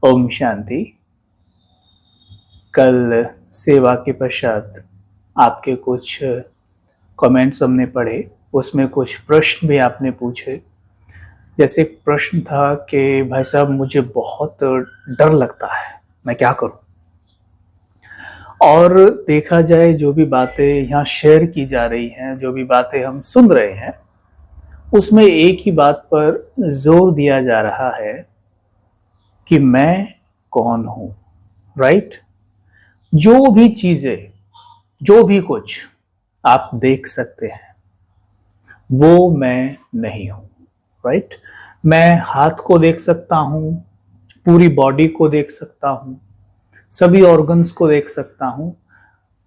ओम शांति। कल सेवा के पश्चात आपके कुछ कमेंट्स हमने पढ़े, उसमें कुछ प्रश्न भी आपने पूछे। जैसे एक प्रश्न था कि भाई साहब मुझे बहुत डर लगता है, मैं क्या करूं। और देखा जाए जो भी बातें यहाँ शेयर की जा रही हैं, जो भी बातें हम सुन रहे हैं, उसमें एक ही बात पर जोर दिया जा रहा है कि मैं कौन हूं। राइट। जो भी चीजें, जो भी कुछ आप देख सकते हैं वो मैं नहीं हूं। राइट। मैं हाथ को देख सकता हूं, पूरी बॉडी को देख सकता हूं, सभी ऑर्गन्स को देख सकता हूं,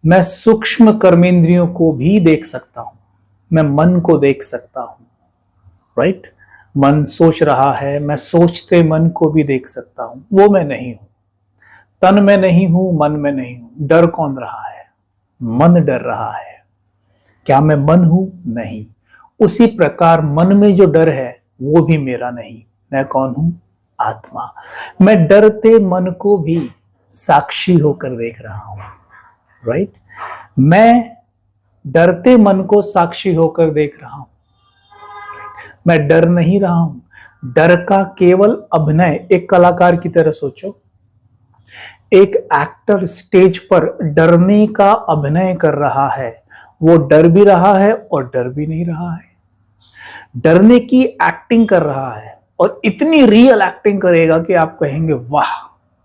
मैं सूक्ष्म कर्मेंद्रियों को भी देख सकता हूं, मैं मन को देख सकता हूं। राइट। मन सोच रहा है, मैं सोचते मन को भी देख सकता हूं, वो मैं नहीं हूं। तन में नहीं हूं, मन में नहीं हूं। डर कौन रहा है? मन डर रहा है। क्या मैं मन हूं? नहीं। उसी प्रकार मन में जो डर है वो भी मेरा नहीं। मैं कौन हूं? आत्मा। मैं डरते मन को भी साक्षी होकर देख रहा हूं। राइट। मैं डरते मन को साक्षी होकर देख रहा हूं। मैं डर नहीं रहा हूं। डर का केवल अभिनय, एक कलाकार की तरह सोचो। एक एक्टर स्टेज पर डरने का अभिनय कर रहा है, वो डर भी रहा है और डर भी नहीं रहा है। डरने की एक्टिंग कर रहा है और इतनी रियल एक्टिंग करेगा कि आप कहेंगे वाह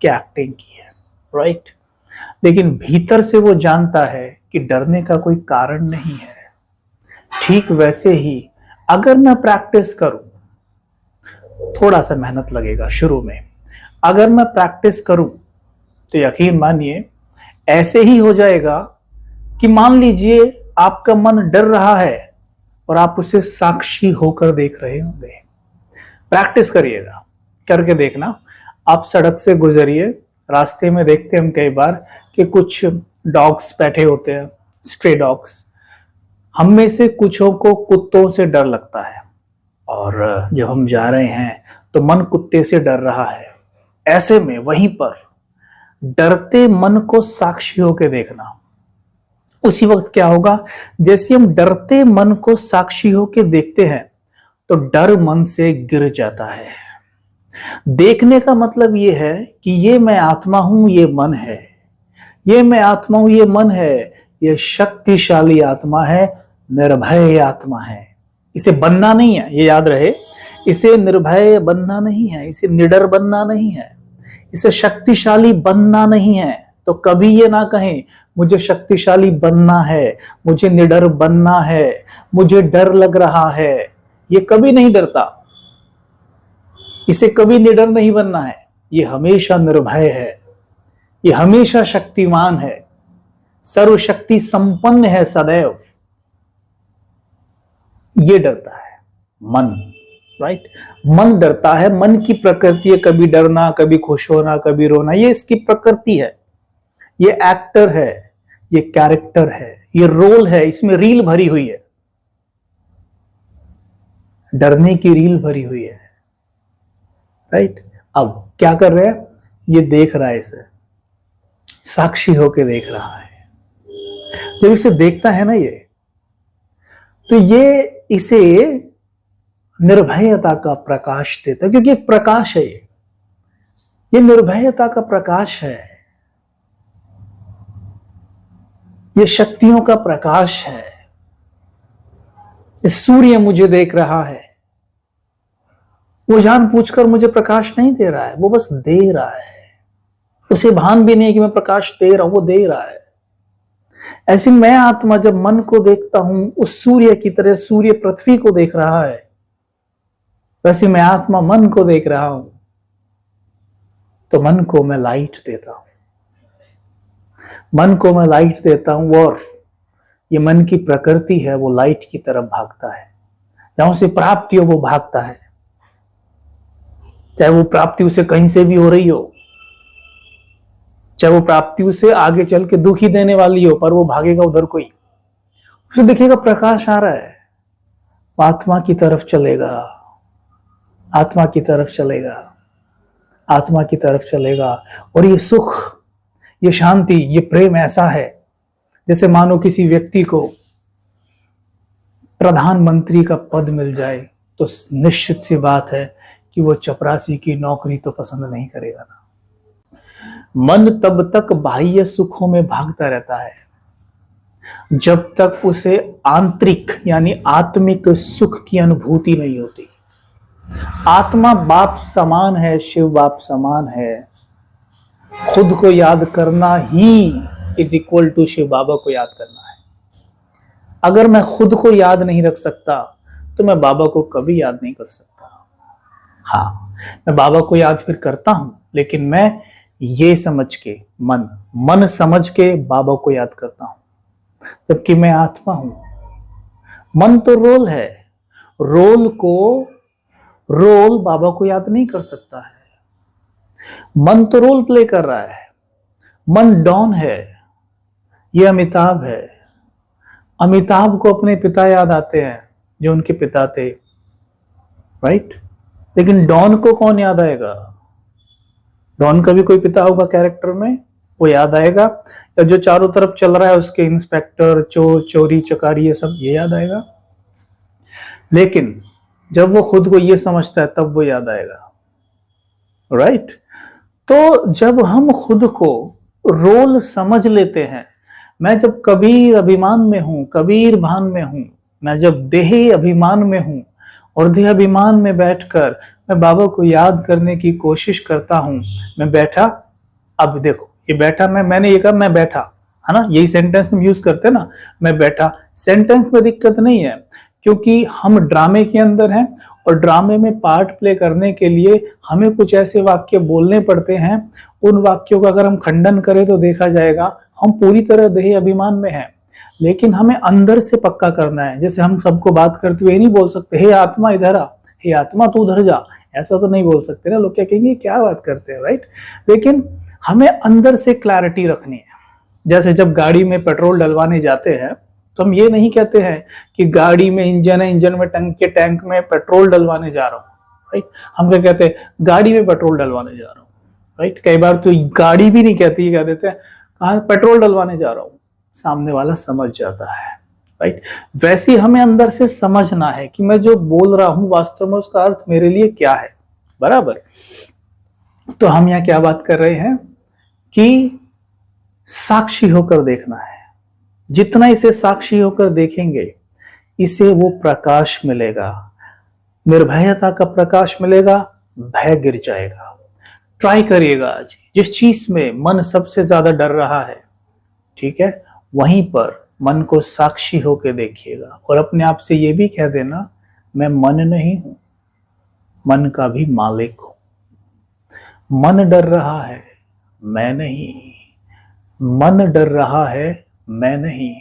क्या एक्टिंग की है। राइट। लेकिन भीतर से वो जानता है कि डरने का कोई कारण नहीं है। ठीक वैसे ही अगर मैं प्रैक्टिस करूं, थोड़ा सा मेहनत लगेगा शुरू में, अगर मैं प्रैक्टिस करूं तो यकीन मानिए ऐसे ही हो जाएगा कि मान लीजिए आपका मन डर रहा है और आप उसे साक्षी होकर देख रहे होंगे। प्रैक्टिस करिएगा, करके देखना। आप सड़क से गुजरिए, रास्ते में देखते हम कई बार कि कुछ डॉग्स बैठे होते हैं, स्ट्रे डॉग्स। हम में से कुछों को कुत्तों से डर लगता है और जब हम जा रहे हैं तो मन कुत्ते से डर रहा है। ऐसे में वहीं पर डरते मन को साक्षी होकर देखना। उसी वक्त क्या होगा, जैसे हम डरते मन को साक्षी होकर देखते हैं तो डर मन से गिर जाता है। देखने का मतलब यह है कि ये मैं आत्मा हूं, ये मन है। ये मैं आत्मा हूं, ये मन है। ये शक्तिशाली आत्मा है, निर्भय आत्मा है। इसे बनना नहीं है, ये याद रहे। इसे निर्भय बनना नहीं है, इसे निडर बनना नहीं है, इसे शक्तिशाली बनना नहीं है। तो कभी ये ना कहें मुझे शक्तिशाली बनना है, मुझे निडर बनना है, मुझे डर लग रहा है। ये कभी नहीं डरता, इसे कभी निडर नहीं बनना है। ये हमेशा निर्भय है, ये हमेशा शक्तिमान है, सर्वशक्ति संपन्न है सदैव। ये डरता है मन। राइट। मन डरता है, मन की प्रकृति है कभी डरना, कभी खुश होना, कभी रोना। ये इसकी प्रकृति है, ये एक्टर है, ये कैरेक्टर है, ये रोल है, इसमें रील भरी हुई है, डरने की रील भरी हुई है। राइट। अब क्या कर रहे हैं, ये देख रहा है, इसे साक्षी होके देख रहा है। जब इसे देखता है ना ये, तो ये इसे निर्भयता का प्रकाश देता है, क्योंकि एक प्रकाश है ये निर्भयता का प्रकाश है, ये शक्तियों का प्रकाश है। इस सूर्य मुझे देख रहा है, वो जानबूझकर मुझे प्रकाश नहीं दे रहा है, वो बस दे रहा है। उसे भान भी नहीं कि मैं प्रकाश दे रहा हूं, वो दे रहा है। ऐसे मैं आत्मा जब मन को देखता हूं, उस सूर्य की तरह सूर्य पृथ्वी को देख रहा है, वैसे मैं आत्मा मन को देख रहा हूं, तो मन को मैं लाइट देता हूं, मन को मैं लाइट देता हूं। और ये मन की प्रकृति है, वो लाइट की तरफ भागता है। जहां उसे प्राप्ति हो वो भागता है, चाहे वो प्राप्ति उसे कहीं से भी हो रही हो, चाहे वो प्राप्ति उसे आगे चल के दुख ही देने वाली हो, पर वो भागेगा उधर को ही। उसे दिखेगा प्रकाश आ रहा है, आत्मा की तरफ चलेगा, आत्मा की तरफ चलेगा। आत्मा की तरफ चलेगा। और ये सुख, ये शांति, ये प्रेम ऐसा है जैसे मानो किसी व्यक्ति को प्रधानमंत्री का पद मिल जाए तो निश्चित सी बात है कि वो चपरासी की नौकरी तो पसंद नहीं करेगा ना। मन तब तक बाह्य सुखों में भागता रहता है जब तक उसे आंतरिक यानी आत्मिक सुख की अनुभूति नहीं होती। आत्मा बाप समान है, शिव बाप समान है। खुद को याद करना ही is equal to Shiv Baba को याद करना है। अगर मैं खुद को याद नहीं रख सकता तो मैं बाबा को कभी याद नहीं कर सकता। हाँ, मैं बाबा को याद फिर करता हूं, लेकिन मैं ये समझ के मन समझ के बाबा को याद करता हूं, जबकि मैं आत्मा हूं। मन तो रोल है, रोल बाबा को याद नहीं कर सकता है। मन तो रोल प्ले कर रहा है। मन डॉन है, ये अमिताभ है। अमिताभ को अपने पिता याद आते हैं जो उनके पिता थे, राइट? लेकिन डॉन को कौन याद आएगा? डॉन का भी कोई पिता होगा कैरेक्टर में, वो याद आएगा। या जो चारों तरफ चल रहा है उसके इंस्पेक्टर, चोर, चोरी चकारी, ये सब ये याद आएगा। लेकिन जब वो खुद को ये समझता है तब वो याद आएगा, राइट? तो जब हम खुद को रोल समझ लेते हैं, मैं जब कबीर अभिमान में हूं, कबीर भान में हूं, मैं जब देह अभिमान में हूं और देह अभिमान में बैठकर मैं बाबा को याद करने की कोशिश करता हूं। मैं बैठा, अब देखो ये बैठा, मैंने ये कहा मैं बैठा, है ना? यही सेंटेंस हम यूज करते हैं ना, मैं बैठा। सेंटेंस में दिक्कत नहीं है क्योंकि हम ड्रामे के अंदर हैं और ड्रामे में पार्ट प्ले करने के लिए हमें कुछ ऐसे वाक्य बोलने पड़ते हैं। उन वाक्यों का अगर हम खंडन करें तो देखा जाएगा हम पूरी तरह देह अभिमान में हैं, लेकिन हमें अंदर से पक्का करना है। जैसे हम सबको बात करते हुए नहीं बोल सकते हे आत्मा इधर आ, हे आत्मा तू उधर जा, ऐसा तो नहीं बोल सकते ना। लोग क्या कहेंगे, क्या बात करते हैं, राइट? लेकिन हमें अंदर से क्लैरिटी रखनी है। जैसे जब गाड़ी में पेट्रोल डलवाने जाते हैं तो हम ये नहीं कहते हैं कि गाड़ी में इंजन है, इंजन में टैंक में पेट्रोल डलवाने जा रहा हूँ, राइट? हम क्या कहते हैं, गाड़ी में पेट्रोल डलवाने जा रहा हूँ, राइट? कई बार तो गाड़ी भी नहीं कहती, कह देते हैं कहाँ पेट्रोल डलवाने जा रहा हूँ। सामने वाला समझ जाता है, राइट? वैसे ही हमें अंदर से समझना है कि मैं जो बोल रहा हूं वास्तव में उसका अर्थ मेरे लिए क्या है, बराबर? तो हम यहाँ क्या बात कर रहे हैं कि साक्षी होकर देखना है। जितना इसे साक्षी होकर देखेंगे, इसे वो प्रकाश मिलेगा, निर्भयता का प्रकाश मिलेगा, भय गिर जाएगा। ट्राई करिएगा आज, जिस चीज में मन सबसे ज्यादा डर रहा है, ठीक है, वहीं पर मन को साक्षी होकर देखिएगा और अपने आप से ये भी कह देना, मैं मन नहीं हूं, मन का भी मालिक हूं। मन डर रहा है, मैं नहीं। मन डर रहा है, मैं नहीं।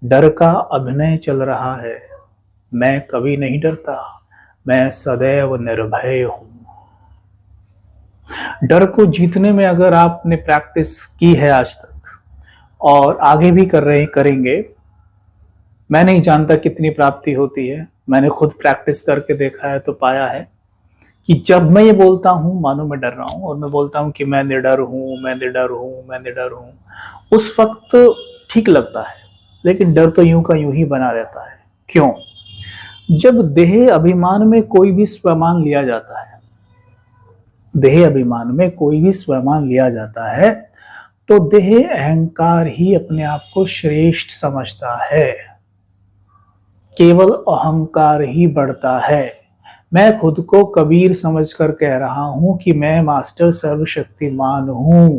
डर का अभिनय चल रहा है, मैं कभी नहीं डरता, मैं सदैव निर्भय हूं। डर को जीतने में अगर आपने प्रैक्टिस की है आज तक और आगे भी करेंगे, मैं नहीं जानता कितनी प्राप्ति होती है। मैंने खुद प्रैक्टिस करके देखा है तो पाया है कि जब मैं ये बोलता हूं मानो मैं डर रहा हूं और मैं बोलता हूं कि मैं निडर हूं, मैं निडर हूं, मैं निडर हूं, उस वक्त ठीक लगता है, लेकिन डर तो यूं का यूं ही बना रहता है। क्यों? जब देह अभिमान में कोई भी स्वमान लिया जाता है, देह अभिमान में कोई भी स्वमान लिया जाता है तो देह अहंकार ही अपने आप को श्रेष्ठ समझता है। केवल अहंकार ही बढ़ता है। मैं खुद को कबीर समझकर कह रहा हूं कि मैं मास्टर सर्वशक्तिमान हूं।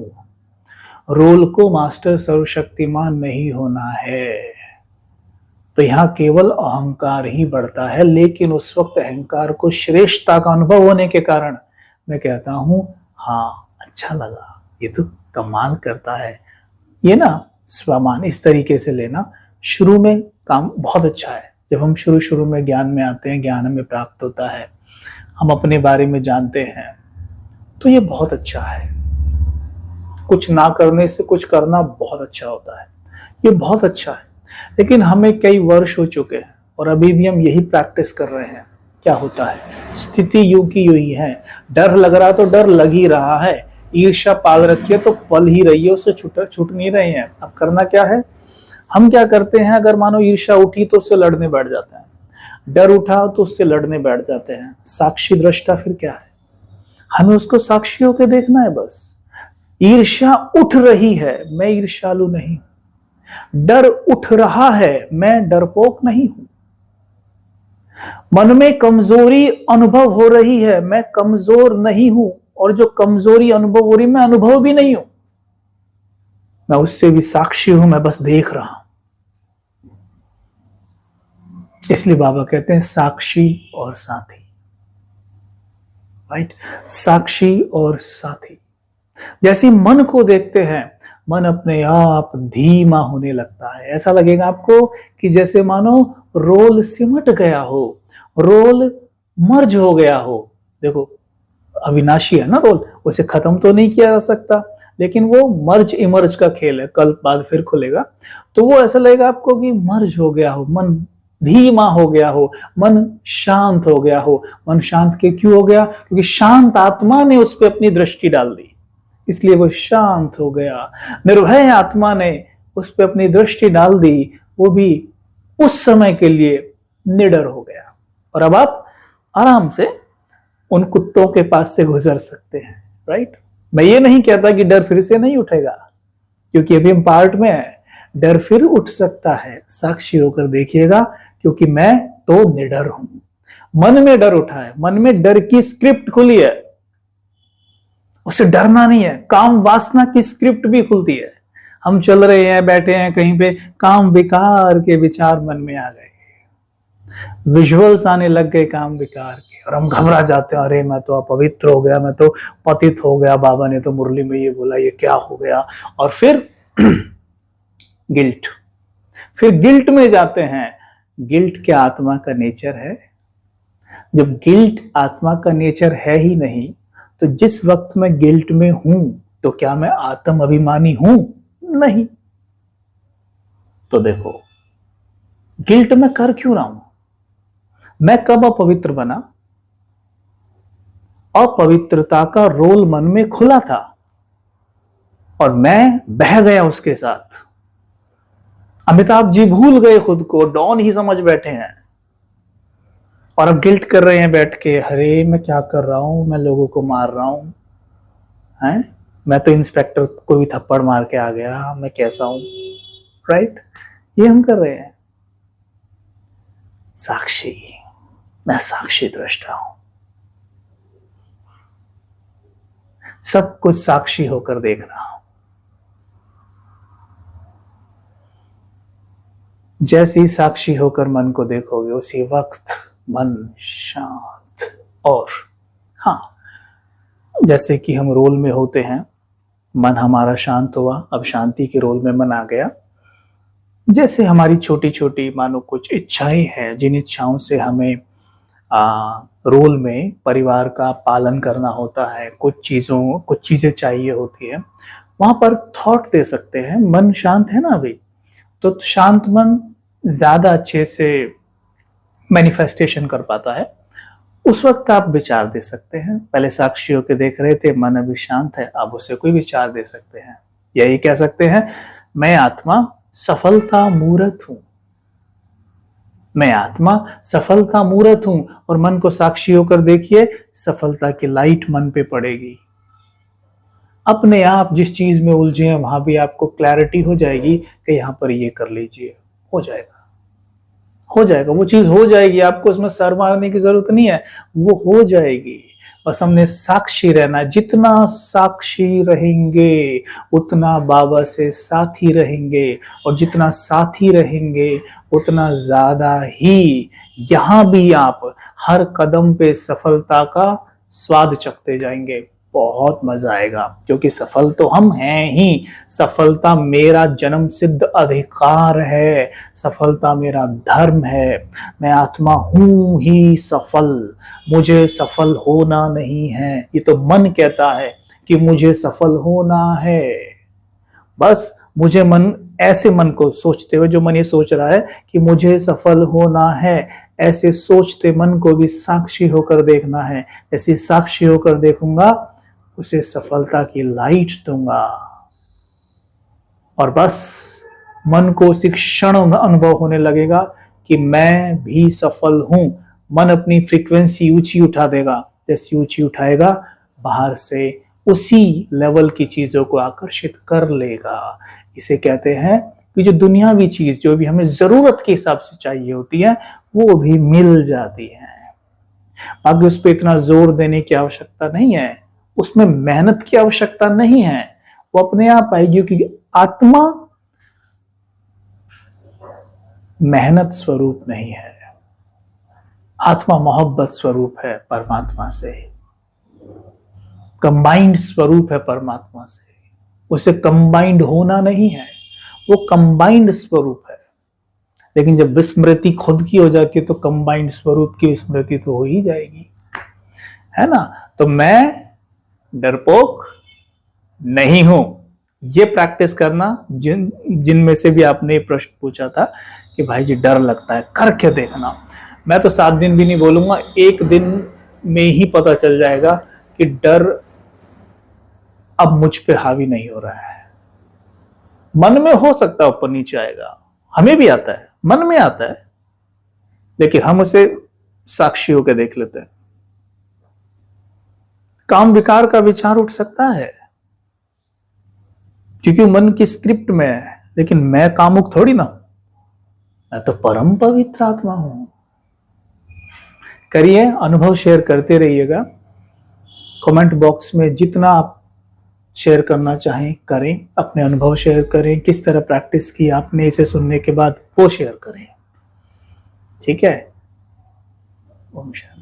रोल को मास्टर सर्वशक्तिमान नहीं होना है। तो यहां केवल अहंकार ही बढ़ता है, लेकिन उस वक्त अहंकार को श्रेष्ठता का अनुभव होने के कारण मैं कहता हूं हाँ अच्छा लगा, ये तो कमाल करता है। ये ना स्वमान इस तरीके से लेना, शुरू में काम बहुत अच्छा है। जब हम शुरू में ज्ञान में आते हैं, ज्ञान हमें प्राप्त होता है, हम अपने बारे में जानते हैं, तो ये बहुत अच्छा है। कुछ ना करने से कुछ करना बहुत अच्छा होता है, ये बहुत अच्छा है। लेकिन हमें कई वर्ष हो चुके हैं और अभी भी हम यही प्रैक्टिस कर रहे हैं, क्या होता है। स्थिति यूं की यूं ही है। डर लग रहा तो डर लग ही रहा है, ईर्ष्या पाल रखी है तो पल ही रही है, उससे छूट नहीं रहे हैं। अब करना क्या है, हम क्या करते हैं, अगर मानो ईर्ष्या उठी तो उससे लड़ने बैठ जाते हैं, डर उठा तो उससे लड़ने बैठ जाते हैं। साक्षी दृष्टा फिर क्या है, हमें उसको साक्षी होकर देखना है बस। ईर्ष्या उठ रही है, मैं ईर्ष्यालु नहीं। डर उठ रहा है, मैं डरपोक नहीं हूं। मन में कमजोरी अनुभव हो रही है, मैं कमजोर नहीं हूं। और जो कमजोरी अनुभव हो रही, मैं अनुभव भी नहीं हूं, मैं उससे भी साक्षी हूं, मैं बस देख रहा हूं। इसलिए बाबा कहते हैं साक्षी और साथी, राइट। साक्षी और साथी। जैसे मन को देखते हैं, मन अपने आप धीमा होने लगता है। ऐसा लगेगा आपको कि जैसे मानो रोल सिमट गया हो, रोल मर्ज हो गया हो। देखो अविनाशी है ना रोल, उसे खत्म तो नहीं किया जा सकता, लेकिन वो मर्ज इमर्ज का खेल है, कल बाद फिर खुलेगा। तो वो ऐसा लगेगा आपको कि मर्ज हो गया हो, मन धीमा हो गया हो, मन शांत हो गया हो। मन शांत के क्यों हो गया, क्योंकि शांत आत्मा ने उस पर अपनी दृष्टि डाल दी, इसलिए वो शांत हो गया। निर्भय आत्मा ने उस पर अपनी दृष्टि डाल दी, वो भी उस समय के लिए निडर हो गया। और अब आप आराम से उन कुत्तों के पास से गुजर सकते हैं, राइट। मैं ये नहीं कहता कि डर फिर से नहीं उठेगा, क्योंकि अभी हम पार्ट में है, डर फिर उठ सकता है। साक्षी होकर देखिएगा, क्योंकि मैं तो निडर हूं। मन में डर उठा है, मन में डर की स्क्रिप्ट खुली है, उससे डरना नहीं है। काम वासना की स्क्रिप्ट भी खुलती है। हम चल रहे हैं, बैठे हैं कहीं पे, काम विकार के विचार मन में आ गए, विजुअल्स आने लग गए काम विकार के, और हम घबरा जाते हैं, अरे मैं तो अपवित्र हो गया, मैं तो पतित हो गया, बाबा ने तो मुरली में ये बोला, ये क्या हो गया। और फिर गिल्ट, फिर गिल्ट में जाते हैं। गिल्ट क्या आत्मा का नेचर है? जब गिल्ट आत्मा का नेचर है ही नहीं, तो जिस वक्त मैं गिल्ट में हूं, तो क्या मैं आत्म अभिमानी हूं? नहीं। तो देखो गिल्ट में कर क्यों रहा हूं? मैं कब अपवित्र बना? अपवित्रता का रोल मन में खुला था और मैं बह गया उसके साथ। अमिताभ जी भूल गए खुद को, डॉन ही समझ बैठे हैं, और अब गिल्ट कर रहे हैं बैठ के, अरे मैं क्या कर रहा हूं, मैं लोगों को मार रहा हूं, हैं? मैं तो इंस्पेक्टर को भी थप्पड़ मार के आ गया, मैं कैसा हूं, राइट। ये हम कर रहे हैं। साक्षी, मैं साक्षी दृष्टा हूं, सब कुछ साक्षी होकर देख रहा हूं। जैसे ही साक्षी होकर मन को देखोगे, उसी वक्त मन शांत। और हाँ, जैसे कि हम रोल में होते हैं, मन हमारा शांत हुआ, अब शांति के रोल में मन आ गया। जैसे हमारी छोटी छोटी मानो कुछ इच्छाएं हैं, जिन इच्छाओं से हमें रोल में परिवार का पालन करना होता है, कुछ चीजें चाहिए होती है, वहां पर थॉट दे सकते हैं। मन शांत है ना अभी, तो शांत मन ज्यादा अच्छे से मैनिफेस्टेशन कर पाता है। उस वक्त आप विचार दे सकते हैं। पहले साक्षी होकर देख रहे थे, मन अभी शांत है, अब उसे कोई विचार दे सकते हैं। यही कह सकते हैं, मैं आत्मा सफलता मूर्त हूं, मैं आत्मा सफलता मूर्त हूं। और मन को साक्षी होकर देखिए, सफलता की लाइट मन पे पड़ेगी। अपने आप जिस चीज में उलझे हैं, वहां भी आपको क्लैरिटी हो जाएगी कि यहां पर ये कर लीजिए, हो जाएगा, हो जाएगा, वो चीज हो जाएगी। आपको उसमें सर मारने की जरूरत नहीं है, वो हो जाएगी। बस हमने साक्षी रहना है। जितना साक्षी रहेंगे, उतना बाबा से साथी रहेंगे, और जितना साथी रहेंगे, उतना ज्यादा ही यहां भी आप हर कदम पे सफलता का स्वाद चखते जाएंगे। बहुत मजा आएगा, क्योंकि सफल तो हम हैं ही। सफलता मेरा जन्म सिद्ध अधिकार है, सफलता मेरा धर्म है। मैं आत्मा हूं ही सफल, मुझे सफल होना नहीं है। ये तो मन कहता है कि मुझे सफल होना है, बस मुझे मन ऐसे मन को सोचते हुए, जो मन ये सोच रहा है कि मुझे सफल होना है, ऐसे सोचते मन को भी साक्षी होकर देखना है। जैसे साक्षी होकर देखूंगा, उसे सफलता की लाइट दूंगा और बस मन को उसी क्षण अनुभव होने लगेगा कि मैं भी सफल हूं। मन अपनी फ्रीक्वेंसी ऊंची उठा देगा, जैसी ऊंची उठाएगा बाहर से उसी लेवल की चीजों को आकर्षित कर लेगा। इसे कहते हैं कि जो दुनियावी चीज जो भी हमें जरूरत के हिसाब से चाहिए होती है, वो भी मिल जाती है। बाकी उस पर इतना जोर देने की आवश्यकता नहीं है, उसमें मेहनत की आवश्यकता नहीं है, वो अपने आप आएगी, क्योंकि आत्मा मेहनत स्वरूप नहीं है, आत्मा मोहब्बत स्वरूप है, परमात्मा से कंबाइंड स्वरूप है, परमात्मा से। उसे कंबाइंड होना नहीं है, वो कंबाइंड स्वरूप है। लेकिन जब विस्मृति खुद की हो जाती है तो कंबाइंड स्वरूप की विस्मृति तो हो ही जाएगी, है ना। तो मैं डरपोक नहीं हूं, ये प्रैक्टिस करना। जिनमें से भी आपने प्रश्न पूछा था कि भाई जी डर लगता है, करके देखना। मैं तो 7 दिन भी नहीं बोलूंगा, 1 दिन में ही पता चल जाएगा कि डर अब मुझ पे हावी नहीं हो रहा है। मन में हो सकता है ऊपर नीचे आएगा, हमें भी आता है, मन में आता है, लेकिन हम उसे साक्षी होकर देख लेते हैं। काम विकार का विचार उठ सकता है क्योंकि मन की स्क्रिप्ट में है, लेकिन मैं कामुक थोड़ी ना, मैं तो परम पवित्र आत्मा हूं। करिए, अनुभव शेयर करते रहिएगा। कमेंट बॉक्स में जितना आप शेयर करना चाहें करें, अपने अनुभव शेयर करें, किस तरह प्रैक्टिस की आपने इसे सुनने के बाद वो शेयर करें, ठीक है। ओम शांति।